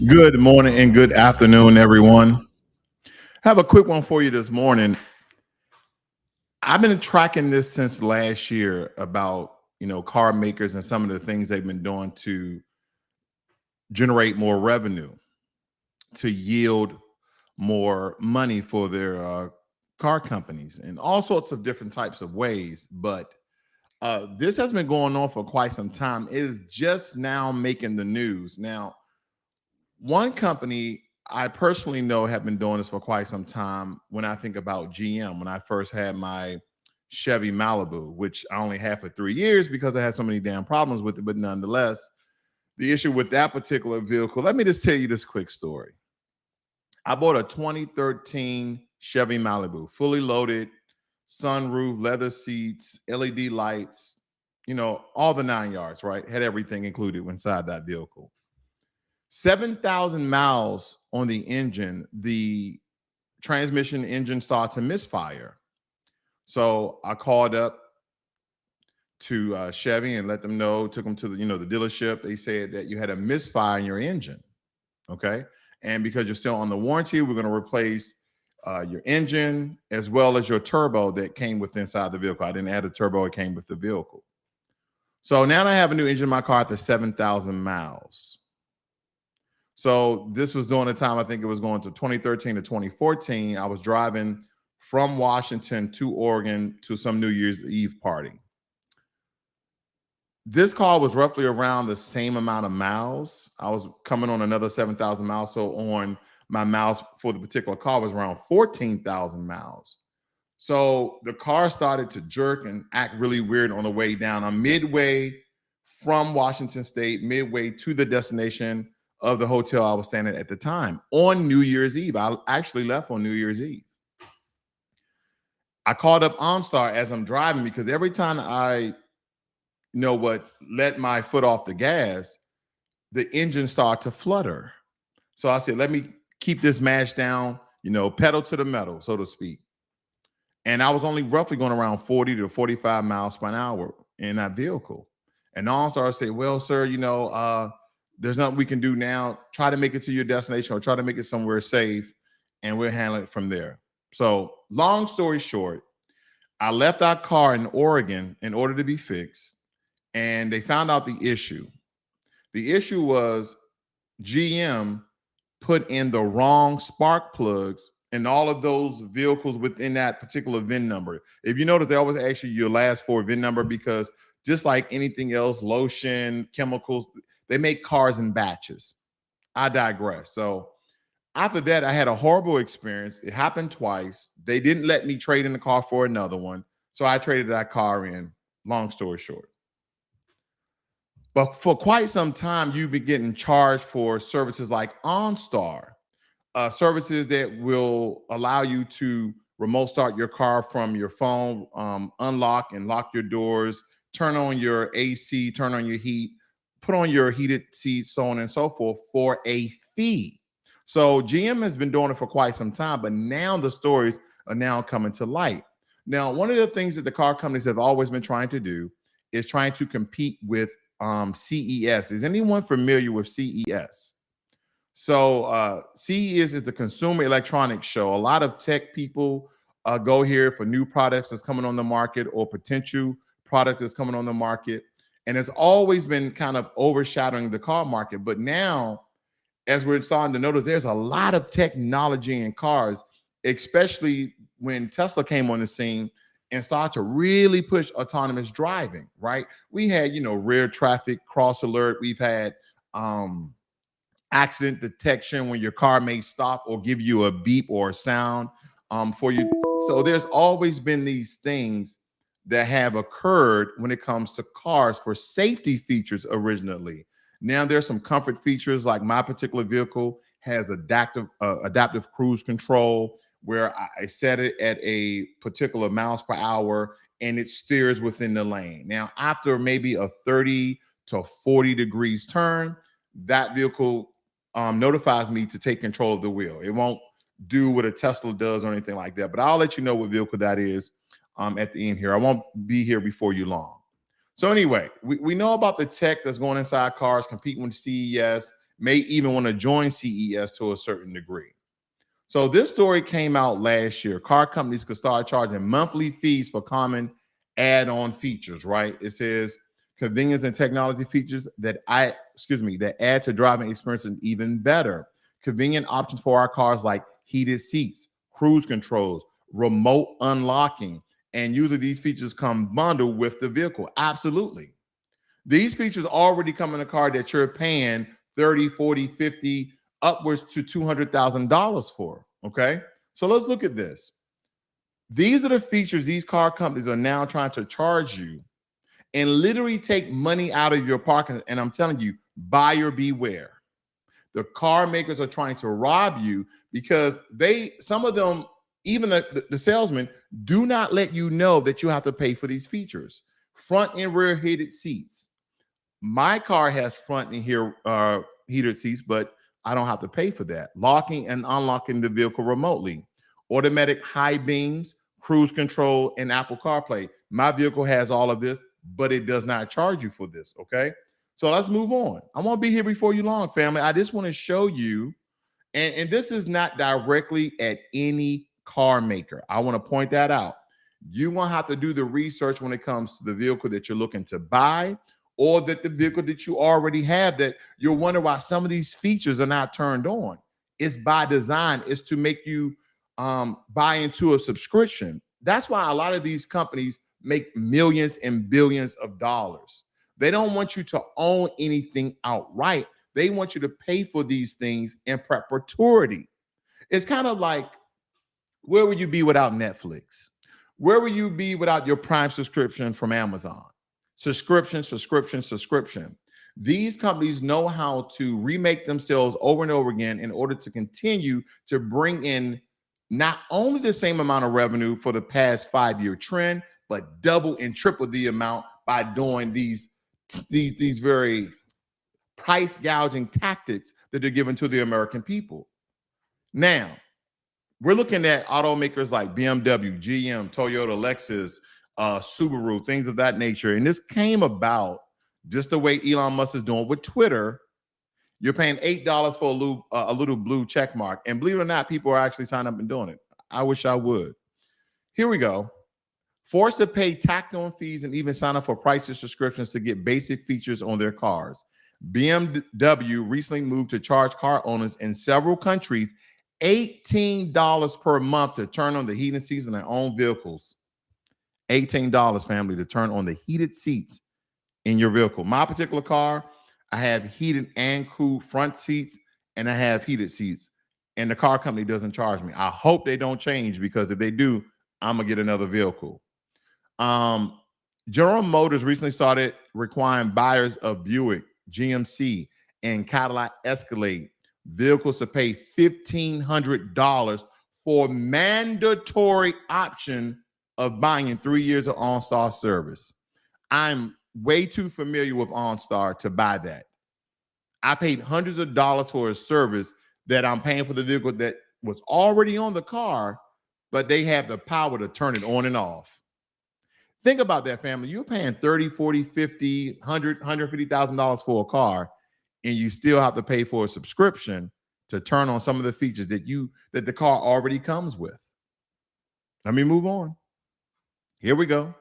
Good morning and good afternoon, everyone. Have a quick one for you this morning. I've been tracking this since last year about car makers and some of the things they've been doing to generate more revenue, to yield more money for their car companies, and all sorts of different types of ways. But this has been going on for quite some time. It is just now making the news. Now, one company I personally know have been doing this for quite some time. When I think about GM, when I first had my Chevy Malibu, which I only had for 3 years because I had so many damn problems with it, but nonetheless, the issue with that particular vehicle, let me just tell you this quick story. I bought a 2013 Chevy Malibu, fully loaded, sunroof, leather seats, LED lights, all the 9 yards, right? Had everything included inside that vehicle. 7,000 miles on the engine, the transmission engine started to misfire. So I called up to Chevy and let them know, took them to the dealership. They said that you had a misfire in your engine. Okay. And because you're still on the warranty, we're going to replace your engine as well as your turbo that came with inside the vehicle. I didn't add a turbo, it came with the vehicle. So now I have a new engine in my car after 7,000 miles. So this was during the time, I think it was going to 2013 to 2014. I was driving from Washington to Oregon to some New Year's Eve party. This car was roughly around the same amount of miles. I was coming on another 7,000 miles. So on my miles for the particular car was around 14,000 miles. So the car started to jerk and act really weird on the way down. I'm midway from Washington State, midway to the destination of the hotel I was staying at the time on New Year's Eve. I actually left on New Year's Eve. I called up OnStar as I'm driving because every time I let my foot off the gas, the engine started to flutter. So I said, let me keep this mash down, pedal to the metal, so to speak. And I was only roughly going around 40 to 45 miles per hour in that vehicle. And OnStar said, well, sir, there's nothing we can do now. Try to make it to your destination or try to make it somewhere safe, and we'll handle it from there. So long story short, I left that car in Oregon in order to be fixed, and they found out the issue. The issue was GM put in the wrong spark plugs in all of those vehicles within that particular VIN number. If you notice, they always ask you your last four VIN number because just like anything else, lotion, chemicals, they make cars in batches. I digress. So after that, I had a horrible experience. It happened twice. They didn't let me trade in the car for another one. So I traded that car in, long story short. But for quite some time, you've been getting charged for services like OnStar, services that will allow you to remote start your car from your phone, unlock and lock your doors, turn on your AC, turn on your heat, put on your heated seats, so on and so forth for a fee. So GM has been doing it for quite some time, but now the stories are now coming to light. Now, one of the things that the car companies have always been trying to do is trying to compete with CES. Is anyone familiar with CES? So CES is the Consumer Electronics Show. A lot of tech people go here for new products that's coming on the market or potential product that's coming on the market. And it's always been kind of overshadowing the car market. But now, as we're starting to notice, there's a lot of technology in cars, especially when Tesla came on the scene and started to really push autonomous driving, right? We had, rear traffic cross alert. We've had accident detection when your car may stop or give you a beep or a sound for you. So there's always been these things that have occurred when it comes to cars for safety features originally. Now there's some comfort features, like my particular vehicle has adaptive cruise control, where I set it at a particular miles per hour and it steers within the lane. Now, after maybe a 30 to 40 degrees turn, that vehicle notifies me to take control of the wheel. It won't do what a Tesla does or anything like that, but I'll let you know what vehicle that is at the end here. I won't be here before you long. So anyway, we know about the tech that's going inside cars, competing with CES, may even want to join CES to a certain degree. So this story came out last year. Car companies could start charging monthly fees for common add-on features, right? It says convenience and technology features that that add to driving experiences even better. Convenient options for our cars like heated seats, cruise controls, remote unlocking, and usually these features come bundled with the vehicle. Absolutely. These features already come in a car that you're paying 30, 40, 50, upwards to $200,000 for. Okay. So let's look at this. These are the features these car companies are now trying to charge you and literally take money out of your pocket. And I'm telling you, buyer beware. The car makers are trying to rob you because some of them, even the salesmen, do not let you know that you have to pay for these features. Front and rear heated seats. My car has front and rear heated seats, but I don't have to pay for that. Locking and unlocking the vehicle remotely. Automatic high beams, cruise control, and Apple CarPlay. My vehicle has all of this, but it does not charge you for this, okay? So let's move on. I won't be here before you long, family. I just want to show you, and this is not directly at any car maker. I want to point that out. You won't have to do the research when it comes to the vehicle that you're looking to buy, or that the vehicle that you already have that you're wondering why some of these features are not turned on. It's by design. It's to make you buy into a subscription. That's why a lot of these companies make millions and billions of dollars. They don't want you to own anything outright. They want you to pay for these things in perpetuity. It's kind of like, where would you be without Netflix? Where would you be without your Prime subscription from Amazon? Subscription. These companies know how to remake themselves over and over again in order to continue to bring in not only the same amount of revenue for the past 5-year trend, but double and triple the amount by doing these very price gouging tactics that they're giving to the American people. Now, we're looking at automakers like BMW, GM, Toyota, Lexus, Subaru, things of that nature. And this came about just the way Elon Musk is doing with Twitter. You're paying $8 for a little blue check mark. And believe it or not, people are actually signing up and doing it. I wish I would. Here we go. Forced to pay tacked on fees and even sign up for priceless subscriptions to get basic features on their cars. BMW recently moved to charge car owners in several countries $18 per month to turn on the heated seats in their own vehicles. $18, family, to turn on the heated seats in your vehicle. My particular car, I have heated and cooled front seats, and I have heated seats, and the car company doesn't charge me. I hope they don't change, because if they do, I'm gonna get another vehicle. General Motors recently started requiring buyers of Buick, GMC, and Cadillac Escalade vehicles to pay $1,500 for mandatory option of buying in 3 years of OnStar service. I'm way too familiar with OnStar to buy that. I paid hundreds of dollars for a service that I'm paying for the vehicle that was already on the car, but they have the power to turn it on and off. Think about that, family. You're paying $30, $40, $50, $100, $150,000 for a car, and you still have to pay for a subscription to turn on some of the features that the car already comes with. Let me move on. Here we go.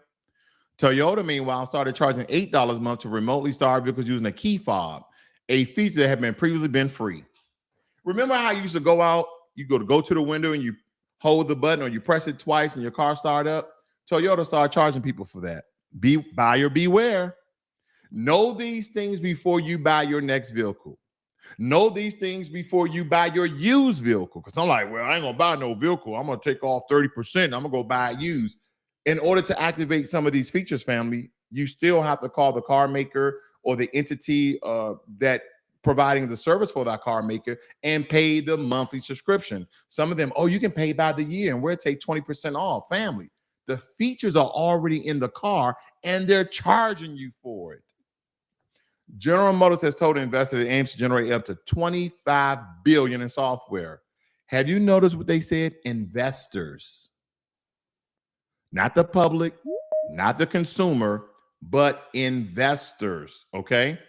Toyota, meanwhile, started charging $8 a month to remotely start vehicles using a key fob, a feature that had previously been free. Remember how you used to go out, you go to the window and you hold the button, or you press it twice and your car start up? Toyota started charging people for that. Buyer beware. Know these things before you buy your next vehicle. Know these things before you buy your used vehicle. Because I'm like, well, I ain't gonna buy no vehicle. I'm gonna take off 30%. I'm gonna go buy a used. In order to activate some of these features, family, you still have to call the car maker or the entity that providing the service for that car maker and pay the monthly subscription. Some of them, you can pay by the year, and we'll take 20% off. Family, the features are already in the car and they're charging you for it. General Motors has told investors it aims to generate up to $25 billion in software. Have you noticed what they said? Investors. Not the public, not the consumer, but investors, okay?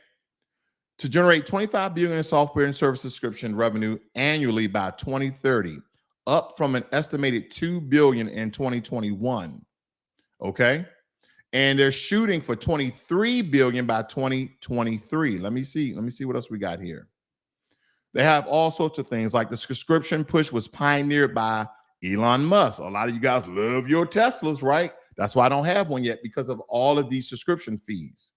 To generate 25 billion in software and service subscription revenue annually by 2030, up from an estimated 2 billion in 2021, okay? And they're shooting for 23 billion by 2023. Let me see what else we got here. They have all sorts of things, like the subscription push was pioneered by Elon Musk. A lot of you guys love your Teslas, right? That's why I don't have one yet, because of all of these subscription fees.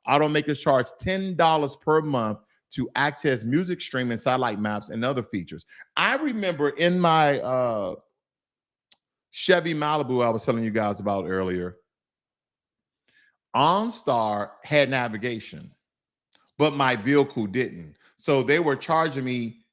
Automakers charge $10 per month to access music streaming, satellite maps, and other features. I remember in my Chevy Malibu I was telling you guys about earlier, OnStar had navigation, but my vehicle didn't. So they were charging me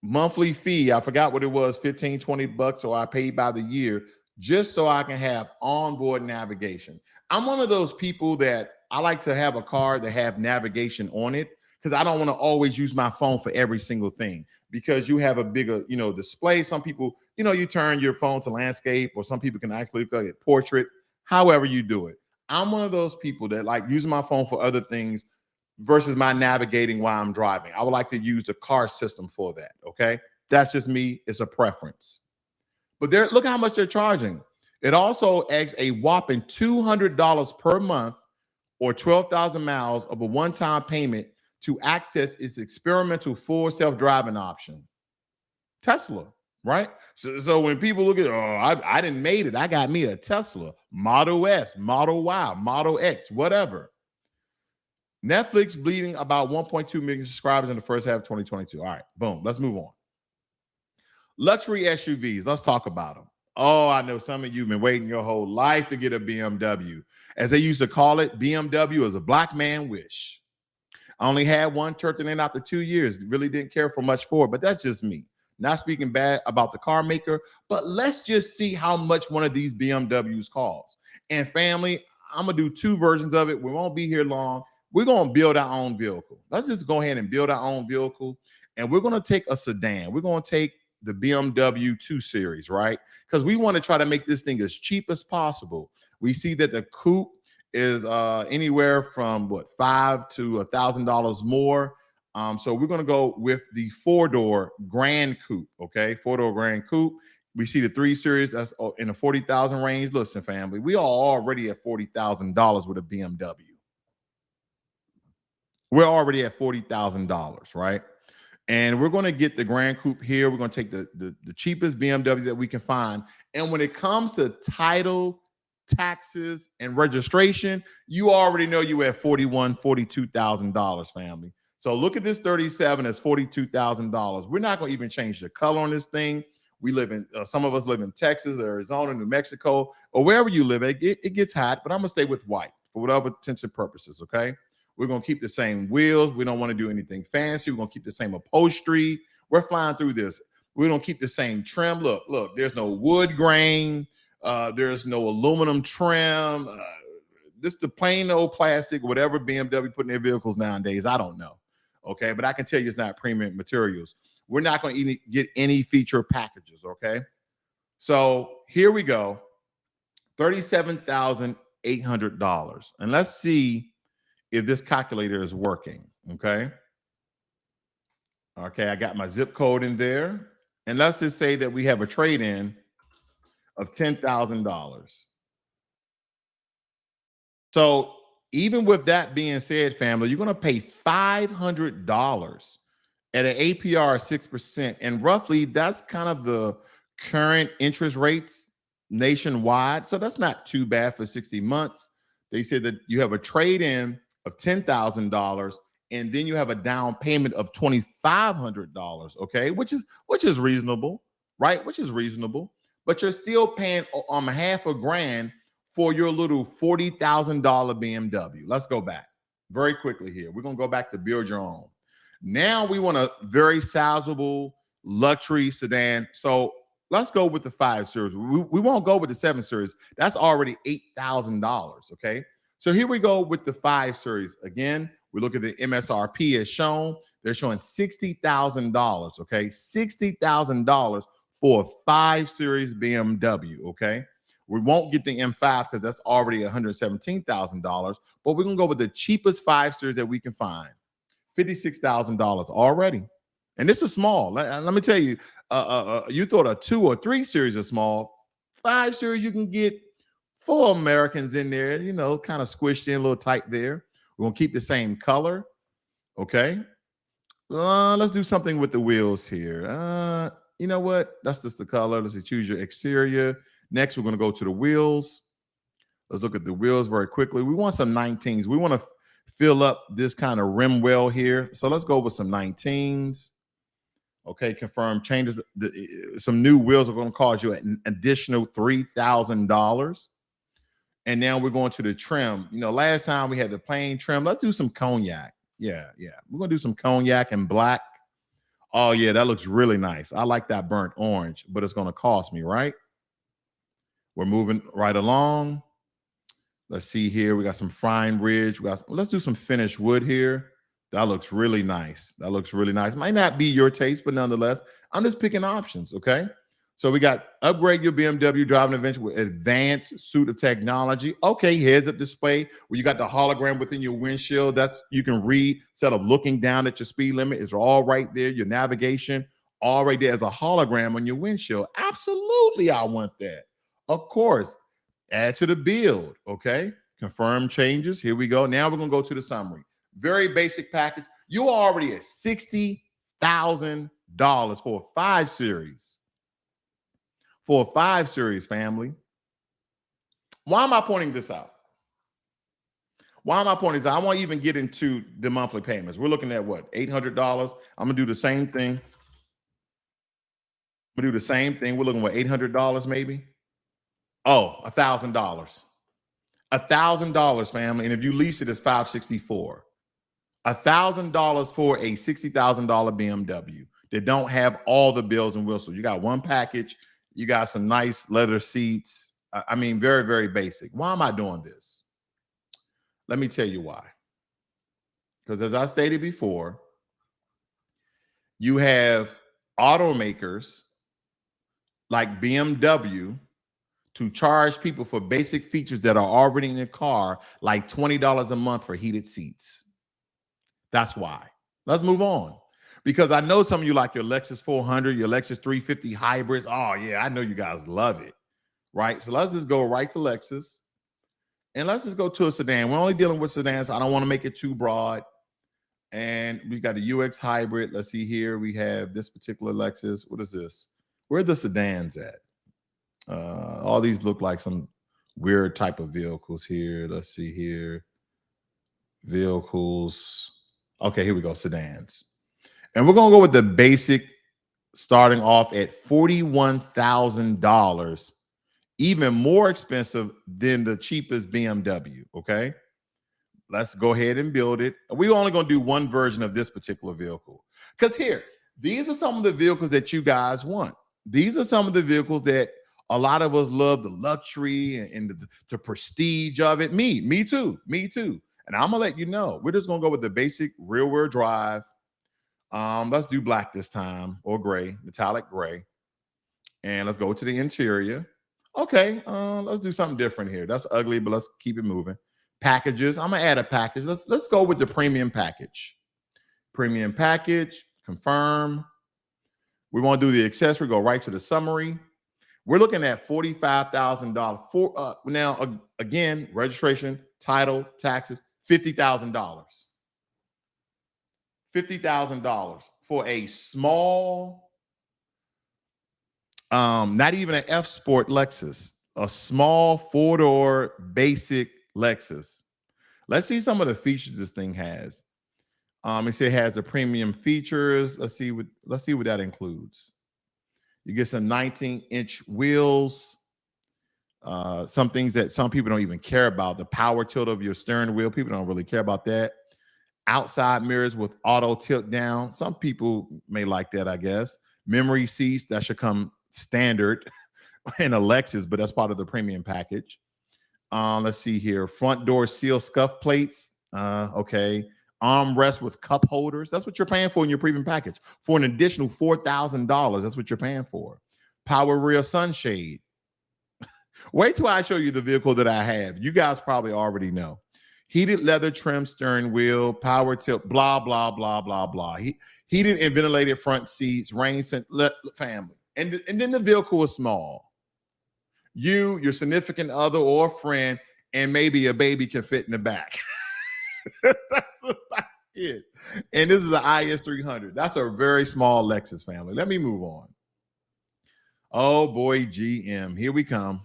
monthly fee. I forgot what it was, 15, 20 bucks, or I paid by the year just so I can have onboard navigation. I'm one of those people that I like to have a car that have navigation on it, because I don't want to always use my phone for every single thing, because you have a bigger, display. Some people, you turn your phone to landscape, or some people can actually look at portrait, however you do it. I'm one of those people that like using my phone for other things versus my navigating while I'm driving. I would like to use the car system for that, okay? That's just me. It's a preference. But look how much they're charging. It also adds a whopping $200 per month or 12,000 miles of a one-time payment to access its experimental full self-driving option. Tesla, right? So when people look at, I didn't made it. I got me a Tesla, Model S, Model Y, Model X, whatever. Netflix bleeding about 1.2 million subscribers in the first half of 2022. All right, boom. Let's move on. Luxury SUVs. Let's talk about them. Oh, I know some of you have been waiting your whole life to get a BMW. As they used to call it, BMW is a black man wish. I only had one, turned it in after 2 years. Really didn't care for much for it, but that's just me. Not speaking bad about the car maker, but let's just see how much one of these BMWs costs. And family, I'm going to do 2 versions of it. We won't be here long. We're going to build our own vehicle. Let's just go ahead and build our own vehicle. And we're going to take a sedan. We're going to take the BMW 2 Series, right? Because we want to try to make this thing as cheap as possible. We see that the coupe is anywhere from $500 to $1,000 more. So we're going to go with the 4-door Grand Coupe, okay? 4-door Grand Coupe. We see the 3 Series that's in the 40,000 range. Listen, family, we are already at $40,000 with a BMW. We're already at $40,000, right? And we're going to get the Grand Coupe here. We're going to take the cheapest BMW that we can find. And when it comes to title, taxes, and registration, you already know you at $41,000, $42,000, family. So look at this 37 as $42,000. We're not going to even change the color on this thing. We live in, some of us live in Texas, Arizona, New Mexico, or wherever you live. It gets hot, but I'm going to stay with white for whatever intents and purposes, okay? We're going to keep the same wheels. We don't want to do anything fancy. We're going to keep the same upholstery. We're flying through this. We're going to keep the same trim. Look, there's no wood grain. There's no aluminum trim. This is the plain old plastic, whatever BMW put in their vehicles nowadays. I don't know. Okay, but I can tell you it's not premium materials. We're not going to get any feature packages, okay? So here we go, $37,800. And let's see if this calculator is working, okay? Okay, I got my zip code in there. And let's just say that we have a trade-in of $10,000. So even with that being said, family, you're going to pay $500 at an APR of 6%. And roughly that's kind of the current interest rates nationwide. So that's not too bad for 60 months. They said that you have a trade-in of $10,000, and then you have a down payment of $2,500, okay, which is reasonable, right? Which is reasonable, but you're still paying $500,000 for your little $40,000 BMW. Let's go back very quickly here. We're gonna go back to build your own. Now we want a very sizable luxury sedan. So let's go with the 5 Series. We won't go with the 7 Series. That's already $8,000, okay? So here we go with the 5 Series. Again, we look at the MSRP as shown. They're showing $60,000, okay? $60,000 for a 5 Series BMW, okay? We won't get the M5 because that's already $117,000, but we're gonna go with the cheapest 5 Series that we can find. $56,000 already. And this is small. Let me tell you, you thought a 2 or 3 Series is small. 5 Series, you can get 4 Americans in there, you know, kind of squished in a little tight there. We're gonna keep the same color. Okay. Let's do something with the wheels here. You know what? That's just the color. Let's choose your exterior. Next, we're going to go to the wheels. Let's look at the wheels very quickly. We want some 19s. We want to fill up this kind of rim well here. So let's go with some 19s. Okay, confirm changes. Some new wheels are going to cost you an additional $3,000. And now we're going to the trim. You know, last time we had the plain trim. Let's do some cognac. Yeah. We're going to do some cognac and black. Oh, yeah, that looks really nice. I like that burnt orange, but it's going to cost me, right? We're moving right along. Let's see here. We got some fine ridge. Let's do some finished wood here. That looks really nice. That looks really nice. Might not be your taste, but nonetheless, I'm just picking options, okay? So we got upgrade your BMW driving adventure with advanced suite of technology. Okay, heads-up display where you got the hologram within your windshield. That's you can read instead of looking down at your speed limit. It's all right there. Your navigation all right there as a hologram on your windshield. Absolutely, I want that. Of course, add to the build. Okay, confirm changes. Here we go. Now we're gonna go to the summary. Very basic package. You are already at $60,000 for a 5 Series. For a 5 Series, family. Why am I pointing this out? Why am I pointing this out? I won't even get into the monthly payments. We're looking at what? $800. I'm gonna do the same thing. We're looking at $800 maybe. Oh, $1,000. $1,000, family. And if you lease it, it's $564. $1,000 for a $60,000 BMW that don't have all the bells and whistles. You got one package. You got some nice leather seats. I mean, very, very basic. Why am I doing this? Let me tell you why. Because as I stated before, you have automakers like BMW to charge people for basic features that are already in the car, like $20 a month for heated seats. That's why. Let's move on. Because I know some of you like your Lexus 400, your Lexus 350 hybrids. Oh, yeah, I know you guys love it, right? So let's just go right to Lexus, and let's just go to a sedan. We're only dealing with sedans. I don't want to make it too broad. And we got a UX hybrid. Let's see here. We have this particular Lexus. What is this? Where are the sedans at? All these look like some weird type of vehicles here. Let's see here. Vehicles. Okay, here we go. Sedans. And we're going to go with the basic starting off at $41,000, even more expensive than the cheapest BMW, okay? Let's go ahead and build it. We're only going to do one version of this particular vehicle. Because here, these are some of the vehicles that you guys want. These are some of the vehicles that a lot of us love, the luxury and the prestige of it. Me too. And I'm going to let you know. We're just going to go with the basic rear-wheel drive. Let's do black this time, or gray, metallic gray. And let's go to the interior. Okay, let's do something different here. That's ugly, but let's keep it moving. Packages. I'm gonna add a package. Let's go with the premium package. Premium package, confirm. We want to do the accessory, go right to the summary. We're looking at $45,000 for now, again, registration, title, taxes, $50,000. $50,000 for a small, not even an F Sport Lexus, a small 4-door basic Lexus. Let's see some of the features this thing has. It says it has the premium features. Let's see what that includes. You get some 19-inch wheels. Some things that some people don't even care about. The power tilt of your steering wheel. People don't really care about that. Outside mirrors with auto tilt down. Some people may like that, I guess. Memory seats, that should come standard in a Lexus, but that's part of the premium package. Let's see here. Front door seal scuff plates. Okay. Armrest with cup holders. That's what you're paying for in your premium package. For an additional $4,000, that's what you're paying for. Power rear sunshade. Wait till I show you the vehicle that I have. You guys probably already know. Heated leather trim steering wheel, power tilt, blah, blah, blah, blah, blah. Heated and ventilated front seats, family. And then the vehicle is small. You, your significant other or friend, and maybe a baby can fit in the back. That's about it. And this is an IS300. That's a very small Lexus, family. Let me move on. Oh boy, GM. Here we come.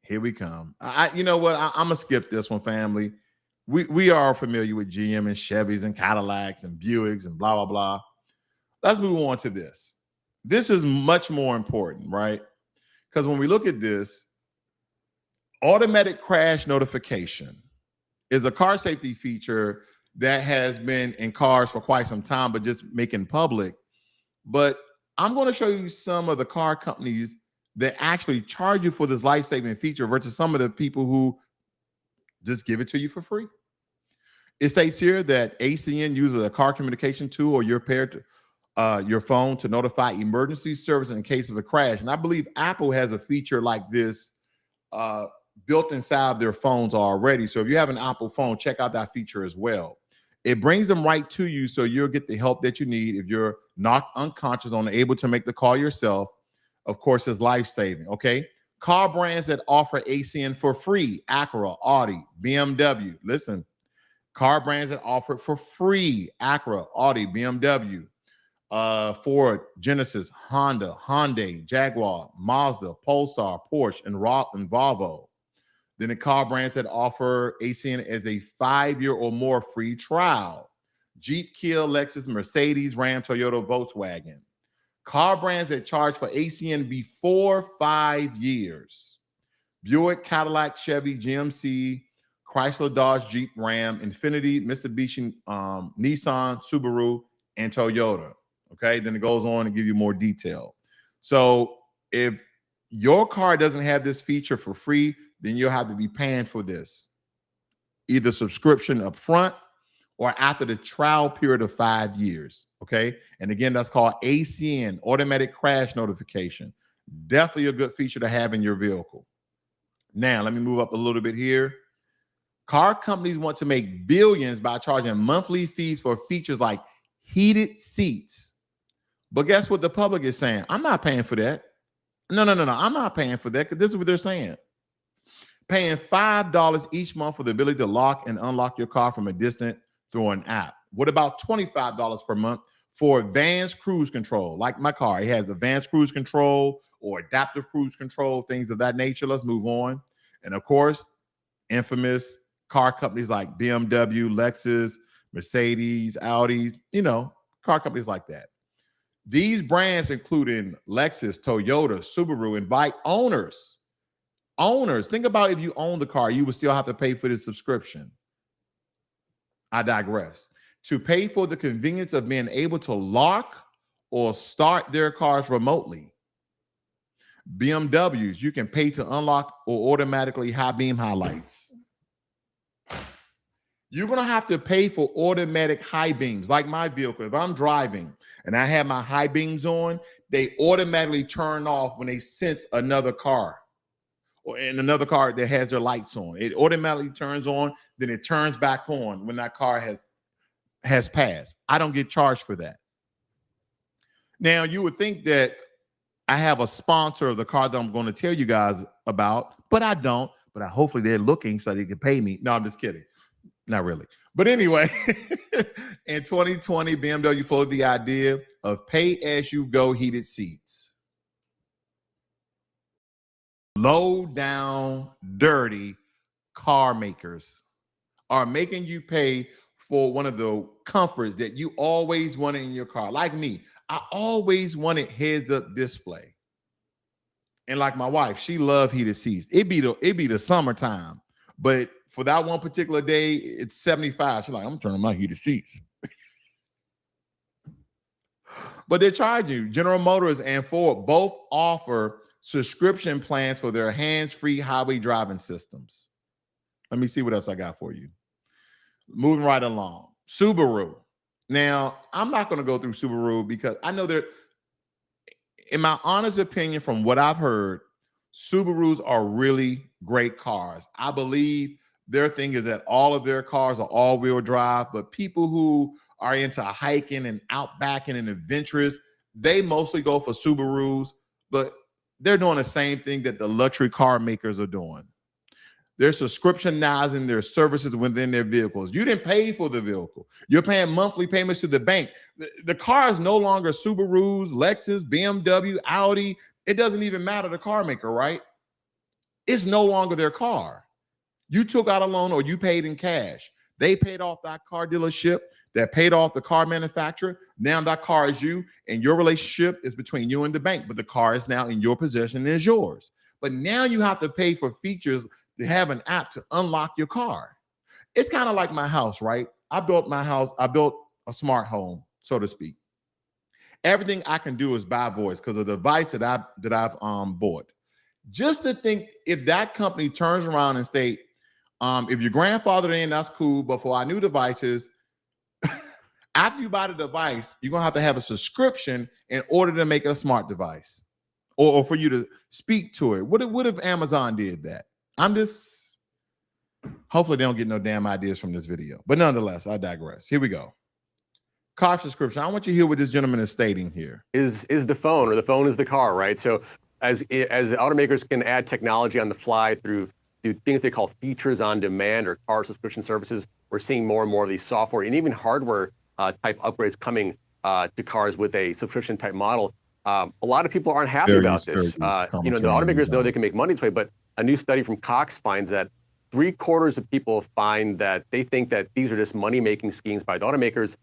Here we come. You know what? I'm gonna skip this one, family. We are familiar with GM and Chevys and Cadillacs and Buicks and blah blah blah. Let's move on to this. This is much more important, right? Because when we look at this, automatic crash notification is a car safety feature that has been in cars for quite some time, but just making public. But I'm going to show you some of the car companies that actually charge you for this life-saving feature versus some of the people who just give it to you for free. It states here that ACN uses a car communication tool or your phone to notify emergency service in case of a crash. And I believe Apple has a feature like this built inside their phones already. So if you have an Apple phone, check out that feature as well. It brings them right to you, so you'll get the help that you need if you're knocked unconscious, unable to make the call yourself. Of course, it's life-saving, okay? Car brands that offer ACN for free: Acura, Audi, BMW. Listen, car brands that offer it for free: Acura, Audi, BMW, Ford, Genesis, Honda, Hyundai, Jaguar, Mazda, Polestar, Porsche, and Volvo. Then the car brands that offer ACN as a 5-year or more free trial: Jeep, Kia, Lexus, Mercedes, Ram, Toyota, Volkswagen. Car brands that charge for ACN before 5 years: Buick, Cadillac, Chevy, GMC, Chrysler, Dodge, Jeep, Ram, Infiniti, Mitsubishi, Nissan, Subaru, and Toyota. Okay, then it goes on to give you more detail. So if your car doesn't have this feature for free, then you'll have to be paying for this, either subscription up front or after the trial period of 5 years. Okay, and again, that's called ACN, automatic crash notification. Definitely a good feature to have in your vehicle. Now, let me move up a little bit here. Car companies want to make billions by charging monthly fees for features like heated seats. But guess what the public is saying? I'm not paying for that. No. I'm not paying for that, because this is what they're saying. Paying $5 each month for the ability to lock and unlock your car from a distance through an app. What about $25 per month for advanced cruise control? Like my car, it has advanced cruise control or adaptive cruise control, things of that nature. Let's move on. And of course, infamous car companies like BMW, Lexus, Mercedes, Audi, car companies like that. These brands, including Lexus, Toyota, Subaru, invite owners. Think about, if you own the car, you would still have to pay for the subscription. I digress. To pay for the convenience of being able to lock or start their cars remotely. BMWs, you can pay to unlock or automatically high beam highlights. You're going to have to pay for automatic high beams. Like my vehicle, if I'm driving and I have my high beams on, they automatically turn off when they sense another car or in another car that has their lights on. It automatically turns on, then it turns back on when that car has passed. I don't get charged for that. Now, you would think that I have a sponsor of the car that I'm going to tell you guys about, but I don't. But hopefully they're looking so they can pay me. No, I'm just kidding. Not really. But anyway, in 2020, BMW floated the idea of pay-as-you-go heated seats. Low down, dirty car makers are making you pay for one of the comforts that you always wanted in your car. Like me, I always wanted heads-up display. And like my wife, she loved heated seats. It'd be the summertime, but for that one particular day, it's 75. She's like, I'm turning my heated seats. But they charge you. General Motors and Ford both offer subscription plans for their hands-free highway driving systems. Let me see what else I got for you. Moving right along. Subaru. Now, I'm not going to go through Subaru because I know in my honest opinion, from what I've heard, Subarus are really great cars. I believe their thing is that all of their cars are all-wheel drive, but people who are into hiking and outbacking and adventurous, they mostly go for Subarus, but they're doing the same thing that the luxury car makers are doing. They're subscriptionizing their services within their vehicles. You didn't pay for the vehicle. You're paying monthly payments to the bank. The car is no longer Subarus, Lexus, BMW, Audi. It doesn't even matter the car maker, right? It's no longer their car. You took out a loan or you paid in cash. They paid off that car dealership that paid off the car manufacturer. Now that car is you, and your relationship is between you and the bank, but the car is now in your possession and is yours. But now you have to pay for features to have an app to unlock your car. It's kind of like my house, right? I built my house. I built a smart home, so to speak. Everything I can do is by voice because of the device that I've bought. Just to think, if that company turns around and state, if your grandfather in, that's cool. But for our new devices, after you buy the device, you're gonna have to have a subscription in order to make it a smart device, or for you to speak to it. What if Amazon did that? Hopefully they don't get no damn ideas from this video. But nonetheless, I digress. Here we go. Car subscription. I want you to hear what this gentleman is stating here. Is the phone, or the phone is the car, right? So as the automakers can add technology on the fly through things they call features on demand or car subscription services, we're seeing more and more of these software and even hardware type upgrades coming to cars with a subscription type model. A lot of people aren't happy about this. The automakers know they can make money this way, but a new study from Cox finds that 3/4 of people find that they think that these are just money-making schemes by the automakers,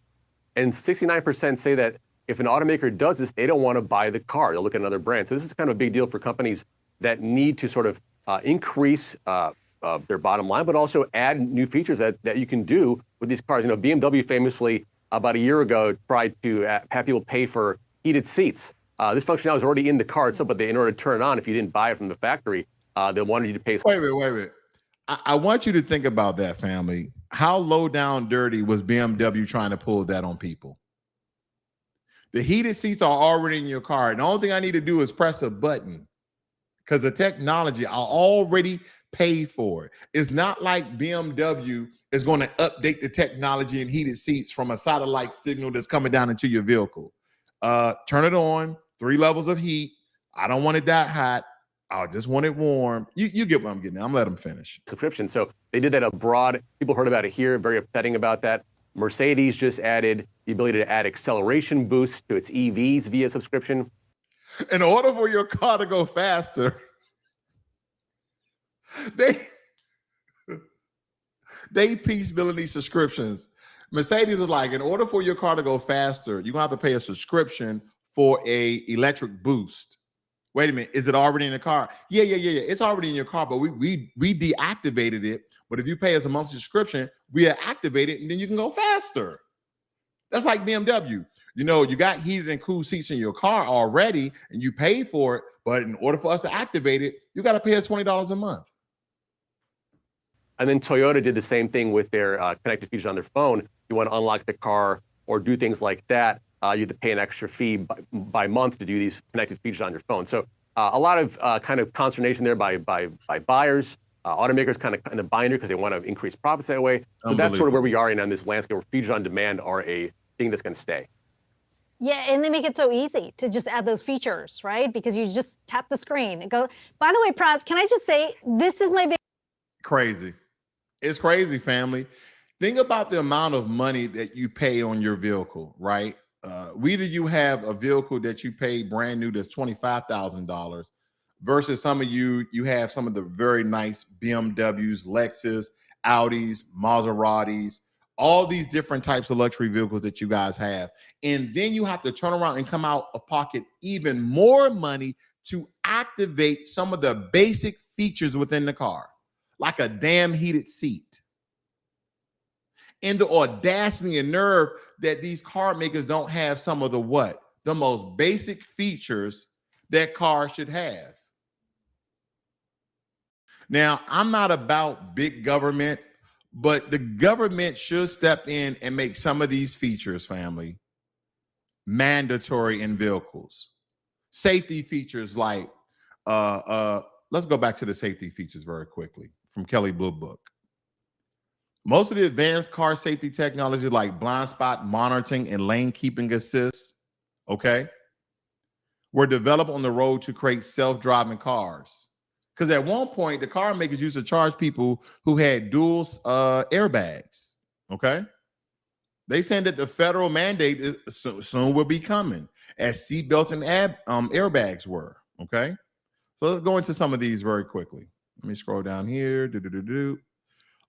and 69% say that if an automaker does this, they don't want to buy the car. They'll look at another brand. So this is kind of a big deal for companies that need to sort of increase their bottom line, but also add new features that you can do with these cars. BMW famously about a year ago tried to have people pay for heated seats. This functionality is already in the car itself, but in order to turn it on, if you didn't buy it from the factory, they wanted you to pay. Wait a minute. I want you to think about that, family. How low down dirty was BMW trying to pull that on people? The heated seats are already in your car. And the only thing I need to do is press a button because the technology, I already paid for it. It's not like BMW is going to update the technology and heated seats from a satellite signal that's coming down into your vehicle. Turn it on, 3 levels of heat. I don't want it that hot. I just want it warm. You get what I'm getting at. I'm gonna let them finish. Subscription. So they did that abroad. People heard about it here, very upsetting about that. Mercedes just added the ability to add acceleration boost to its EVs via subscription. In order for your car to go faster, they piece building these subscriptions. Mercedes is like, in order for your car to go faster, you're gonna have to pay a subscription for a electric boost. Wait a minute, is it already in the car? Yeah. It's already in your car, but we deactivated it. But if you pay us a monthly subscription, we activate it and then you can go faster. That's like BMW. You got heated and cool seats in your car already and you paid for it, but in order for us to activate it, you got to pay us $20 a month. And then Toyota did the same thing with their connected features on their phone. You want to unlock the car or do things like that, you have to pay an extra fee by month to do these connected features on your phone. So a lot of kind of consternation there by buyers. Automakers kind of in a binder because they want to increase profits that way. So that's sort of where we are in on this landscape where features on demand are a thing that's going to stay. Yeah, and they make it so easy to just add those features, right? Because you just tap the screen and go. By the way, Pras, can I just say, this is my big... Crazy. It's crazy, family. Think about the amount of money that you pay on your vehicle, right? Whether you have a vehicle that you pay brand new that's $25,000 versus some of you have some of the very nice BMWs, Lexus, Audis, Maseratis, all these different types of luxury vehicles that you guys have. And then you have to turn around and come out of pocket even more money to activate some of the basic features within the car, like a damn heated seat. And the audacity and nerve that these car makers don't have some of the most basic features that cars should have. Now, I'm not about big government, but the government should step in and make some of these features, family, mandatory in vehicles. Safety features like let's go back to the safety features very quickly from Kelley Blue Book. Most of the advanced car safety technology like blind spot monitoring and lane keeping assist, okay, were developed on the road to create self-driving cars. Because at one point, the car makers used to charge people who had dual airbags, okay? They saying that the federal mandate is soon will be coming, as seatbelts and airbags were, okay? So let's go into some of these very quickly. Let me scroll down here.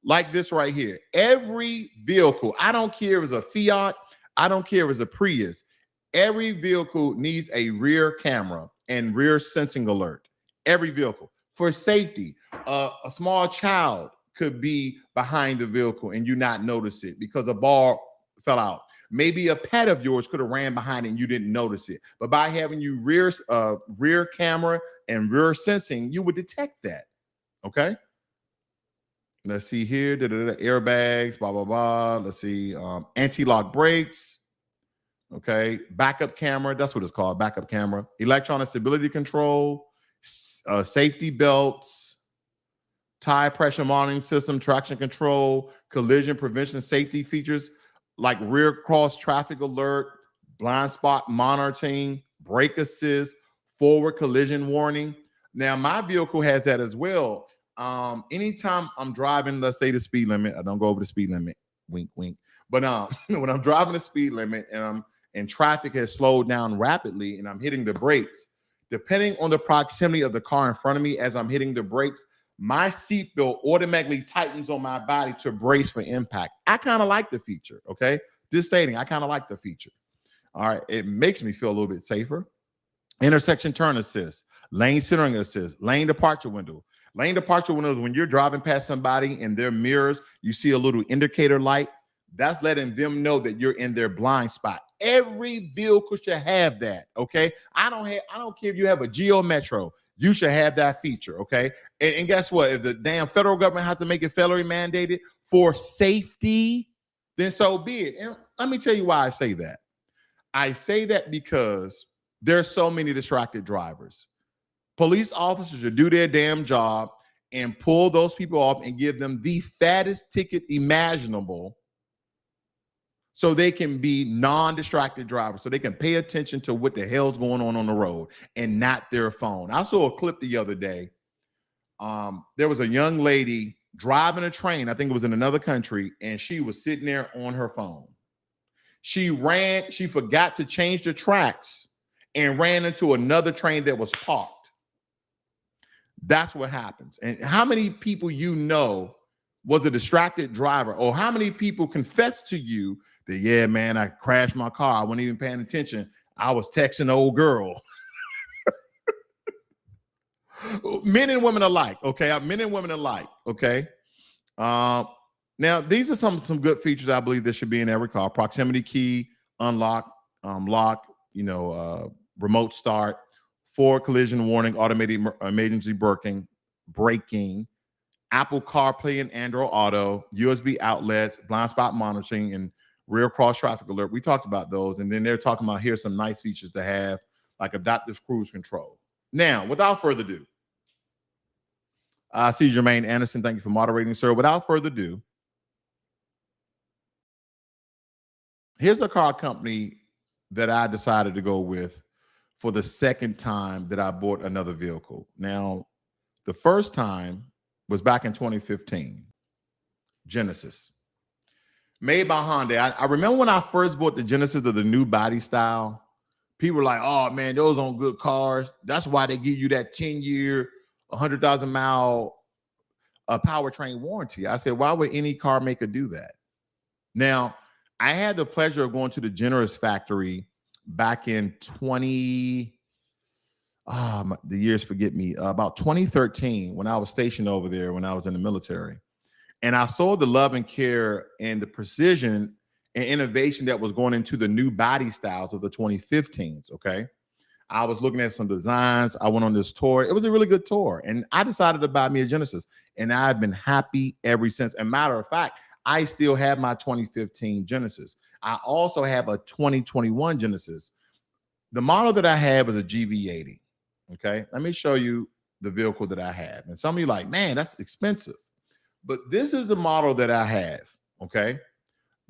Like this right here. Every vehicle, I don't care if it's a Fiat, I don't care if it's a Prius, every vehicle needs a rear camera and rear sensing alert. Every vehicle. For safety, a small child could be behind the vehicle and you not notice it because a ball fell out. Maybe a pet of yours could have ran behind it and you didn't notice it. But by having you rear camera and rear sensing, you would detect that. Okay. Let's see here. Airbags, blah, blah, blah. Let's see. Anti-lock brakes. Okay. Backup camera. That's what it's called. Backup camera. Electronic stability control. Safety belts. Tire pressure monitoring system. Traction control. Collision prevention safety features like rear cross traffic alert. Blind spot monitoring. Brake assist. Forward collision warning. Now, my vehicle has that as well. Anytime I'm driving, let's say the speed limit, I don't go over the speed limit, wink, wink. But when I'm driving the speed limit and traffic has slowed down rapidly and I'm hitting the brakes, depending on the proximity of the car in front of me as I'm hitting the brakes, my seatbelt automatically tightens on my body to brace for impact. I kind of like the feature, okay? Just stating, I kind of like the feature. All right, it makes me feel a little bit safer. Intersection turn assist, lane centering assist, lane departure window. Lane departure windows, when you're driving past somebody in their mirrors, you see a little indicator light. That's letting them know that you're in their blind spot. Every vehicle should have that, okay? I don't care if you have a Geo Metro, you should have that feature, okay? And guess what? If the damn federal government has to make it federally mandated for safety, then so be it. And let me tell you why I say that. I say that because there's so many distracted drivers. Police officers should do their damn job and pull those people off and give them the fattest ticket imaginable so they can be non-distracted drivers, so they can pay attention to what the hell's going on the road and not their phone. I saw a clip the other day. There was a young lady driving a train, I think it was in another country, and she was sitting there on her phone. She forgot to change the tracks and ran into another train that was parked. That's what happens. And how many people you know was a distracted driver, or how many people confess to you that, yeah, man, I crashed my car, I wasn't even paying attention, I was texting an old girl. Men and women alike, okay? Men and women alike, okay? Now, these are some good features I believe there should be in every car. Proximity key, unlock, lock, remote start, forward collision warning, automated emergency braking, Apple CarPlay and Android Auto, USB outlets, blind spot monitoring, and rear cross traffic alert. We talked about those. And then they're talking about here's some nice features to have, like adaptive cruise control. Now, without further ado, I see Jermaine Anderson. Thank you for moderating, sir. Without further ado, here's a car company that I decided to go with for the second time that I bought another vehicle. Now, the first time was back in 2015, Genesis. Made by Hyundai. I remember when I first bought the Genesis of the new body style, people were like, oh man, those on good cars. That's why they give you that 10-year, 100,000-mile powertrain warranty. I said, why would any car maker do that? Now, I had the pleasure of going to the Generous factory back in the years forget me, about 2013, when I was stationed over there when I was in the military. And I saw the love and care and the precision and innovation that was going into the new body styles of the 2015s, okay? I was looking at some designs. I went on this tour. It was a really good tour. And I decided to buy me a Genesis. And I've been happy ever since. And matter of fact, I still have my 2015 Genesis. I also have a 2021 Genesis. The model that I have is a GV80. Okay, let me show you the vehicle that I have. And some of you like, man, that's expensive. But this is the model that I have, okay?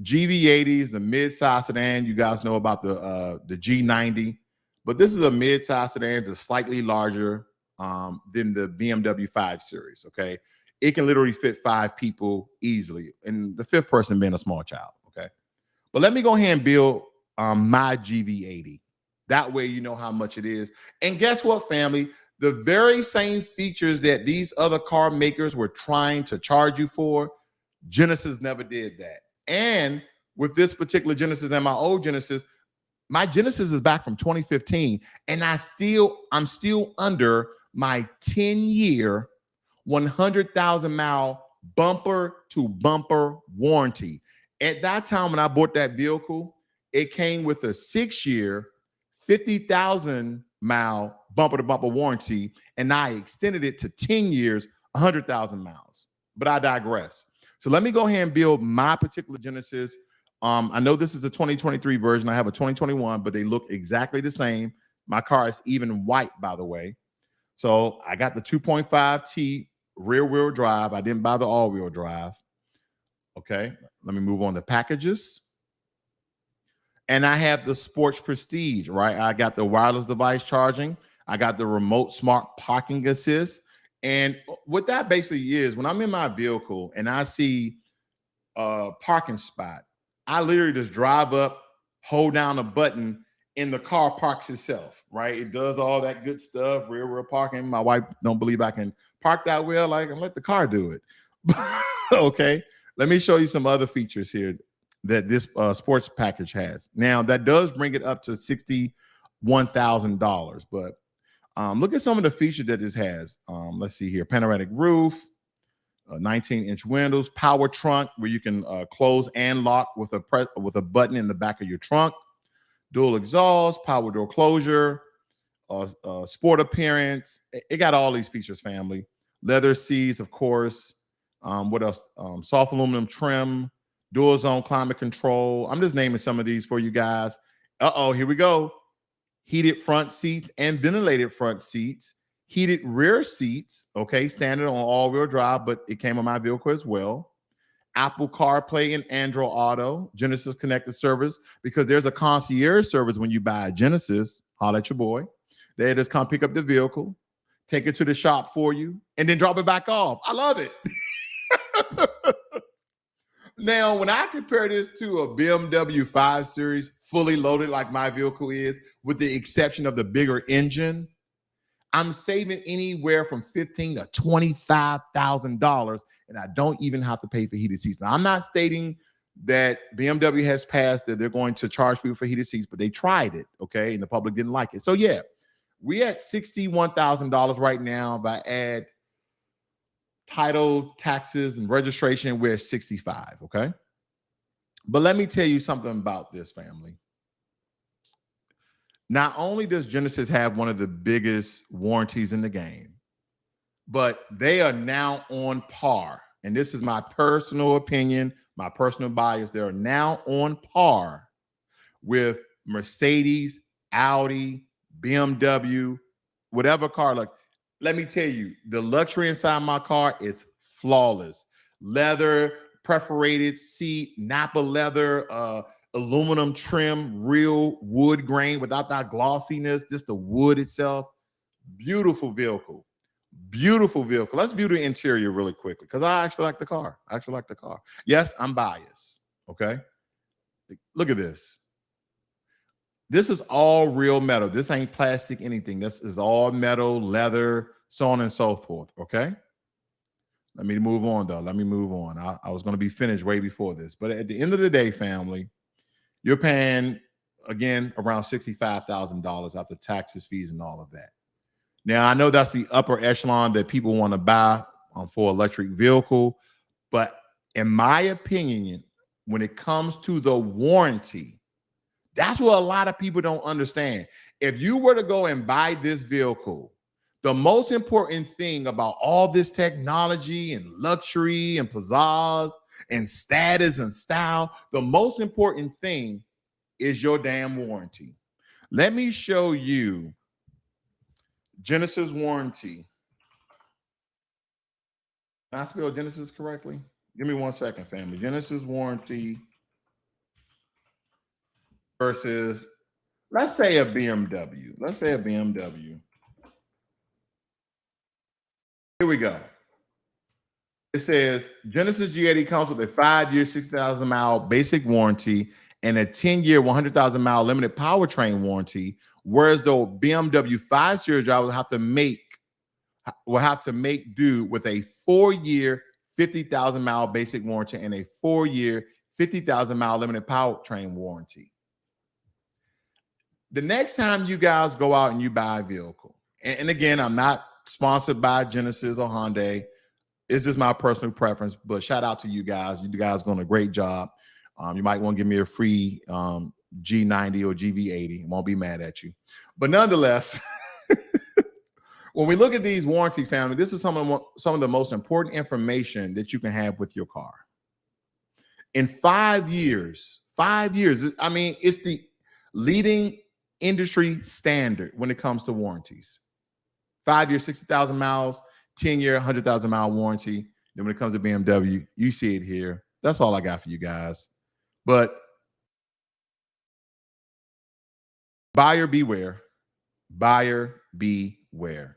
GV80s, the mid-size sedan. You guys know about the G90, but this is a mid-size sedan. It's slightly larger than the BMW 5 Series, okay? It can literally fit 5 people easily, and the 5th person being a small child, okay? But let me go ahead and build my GV80. That way you know how much it is. And guess what, family? The very same features that these other car makers were trying to charge you for, Genesis never did that. And with this particular Genesis and my old Genesis, my Genesis is back from 2015, and I'm still under my 10-year, 100,000 mile bumper to bumper warranty. At that time, when I bought that vehicle, it came with a 6-year, 50,000 mile bumper to bumper warranty, and I extended it to 10 years, 100,000 miles. But I digress. So let me go ahead and build my particular Genesis. I know this is the 2023 version. I have a 2021, but they look exactly the same. My car is even white, by the way. So I got the 2.5T rear wheel drive. I didn't buy the all wheel drive. Okay, let me move on to packages. And I have the Sports Prestige, right? I got the wireless device charging. I got the remote smart parking assist. And what that basically is, when I'm in my vehicle and I see a parking spot, I literally just drive up, hold down a button, and the car parks itself, right? It does all that good stuff, rear wheel parking. My wife don't believe I can park that well, like, and let the car do it. Okay, let me show you some other features here that this sports package has. Now, that does bring it up to $61,000, but look at some of the features that this has. Let's see here. Panoramic roof, 19-inch windows, power trunk where you can close and lock with a button in the back of your trunk, dual exhaust, power door closure, sport appearance. It got all these features, family. Leather seats, of course. What else? Soft aluminum trim, dual zone climate control. I'm just naming some of these for you guys. Here we go. Heated front seats and ventilated front seats, heated rear seats, okay, standard on all-wheel drive, but it came on my vehicle as well. Apple CarPlay and Android Auto, Genesis Connected Service, because there's a concierge service when you buy a Genesis. Holler at your boy. They just come pick up the vehicle, take it to the shop for you, and then drop it back off. I love it. Now, when I compare this to a BMW 5 Series, fully loaded like my vehicle is, with the exception of the bigger engine, I'm saving anywhere from $15,000 to $25,000, and I don't even have to pay for heated seats. Now, I'm not stating that BMW has passed that they're going to charge people for heated seats, but they tried it, okay, and the public didn't like it. So, yeah, we're at $61,000 right now. If I add title, taxes, and registration, we're at 65, okay? But let me tell you something about this, family. Not only does Genesis have one of the biggest warranties in the game, but they are now on par. And this is my personal opinion, my personal bias. They're now on par with Mercedes, Audi, BMW, whatever car. Like, let me tell you, the luxury inside my car is flawless. Leather, perforated seat, Napa leather, aluminum trim, real wood grain without that glossiness, just the wood itself. Beautiful vehicle. Beautiful vehicle. Let's view the interior really quickly because I actually like the car. Yes, I'm biased. Okay. Look at this. This is all real metal. This ain't plastic, anything. This is all metal, leather, so on and so forth. Okay. Let me move on, though. Let me move on. I was going to be finished way before this. But at the end of the day, family, you're paying, again, around $65,000 after taxes, fees, and all of that. Now, I know that's the upper echelon that people want to buy for electric vehicle. But in my opinion, when it comes to the warranty, that's what a lot of people don't understand. If you were to go and buy this vehicle, the most important thing about all this technology and luxury and pizzazz and status and style, the most important thing is your damn warranty. Let me show you Genesis warranty. Can I spell Genesis correctly? Give me 1 second, family. Genesis warranty versus, let's say a BMW. Let's say a BMW. Here we go. It says Genesis G80 comes with a 5-year, 60,000-mile basic warranty and a 10-year, 100,000-mile limited powertrain warranty. Whereas the BMW 5 Series driver will have to make do with a 4-year, 50,000-mile basic warranty and a 4-year, 50,000-mile limited powertrain warranty. The next time you guys go out and you buy a vehicle, and again, I'm not sponsored by Genesis or Hyundai. It's just my personal preference, but shout out to you guys. You guys doing a great job. You might want to give me a free G90 or GV80. I won't be mad at you. But nonetheless, when we look at these warranty, family, this is some of the most important information that you can have with your car. In 5 years, I mean, it's the leading industry standard when it comes to warranties. 5 years, 60,000 miles, 10-year, 100,000-mile warranty. Then when it comes to BMW, you see it here. That's all I got for you guys. But buyer beware. Buyer beware.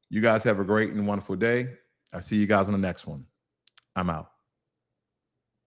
You guys have a great and wonderful day. I'll see you guys on the next one. I'm out.